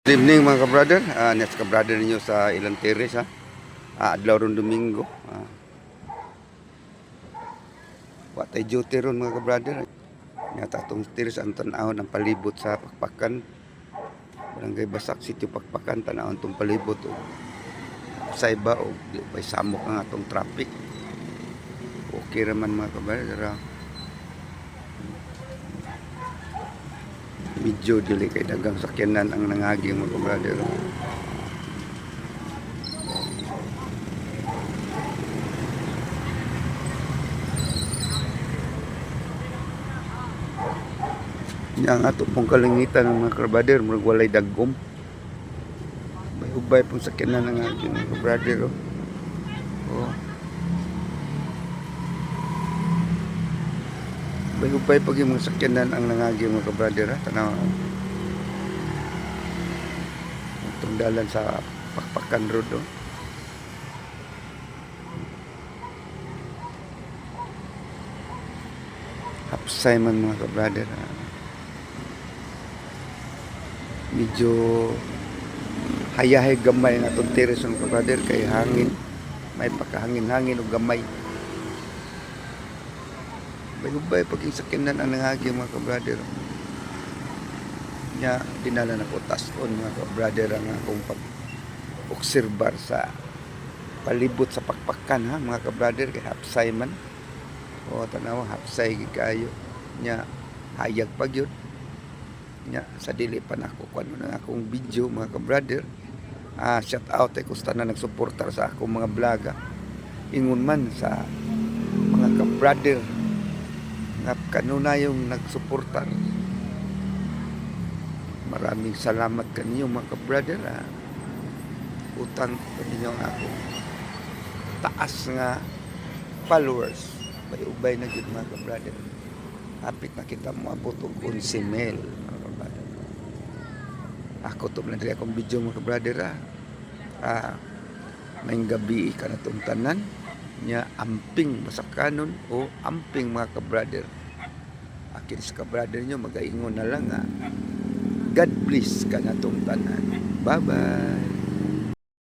Good evening mga ka-brother. Next ka-brother ninyo sa ilang teres ha. Adlaw ron Domingo. Watay duty ron mga ka-brother. Nga tatong teres ang tanahon ang palibot sa Pakpakan. Barangay Basak City Pakpakan tanahon tong palibot o sa iba o di pa samok ang atong traffic. Okay raman mga ka-brother. Medyo dili kay dagang sakyanan ang nangaging mga ka-brother. Yang ato pong kalangitan ng mga ka-brother, murag walay dagom. May ubay pong sakyanan ng aking mga ka-brother. Oh. May ubay pag yung mga sakyanan ang nangaging mga ka-brother. Tanaw. Itong dalan sa Pakpakan Road. Oh. Hapsay man mga ka-brother. Medyo hayahay gamay nga itong teres ng ka-brother kay hangin. May pagkahangin-hangin o gamay. Bay-ubay pag yung sakyanan ang nangagi mga ka-brother. Nya, dinala na ko tason mga ka-brother ang akong pag-obserbar sa palibot sa Pakpakan ha mga ka-brother kay hapsay man. O tanawa hapsay kayo. Nya, hayag pag yun. Nya, sa dili pa na ako kung ano na akong video mga ka-brother. Shout out ay kusta na nagsuportar sa akong mga vloga. Ingon man sa mga ka-brother nga kanuna yung nagsuportar. Maraming salamat kanyo mga ka-brother. Utang pa ninyo ang ako taas nga followers. Bay-ubay na yun mga ka-brother. Hapit na kita mo abot og 11,000 mga ka-brother. Ako to na dili akong video mga ka-brother. May gabi ka na itong tanan nya amping masakanon o amping mga ka-brother. Akin sa ka-brother nyo magaingon na lang God bless ka na itong tanan. Bye bye.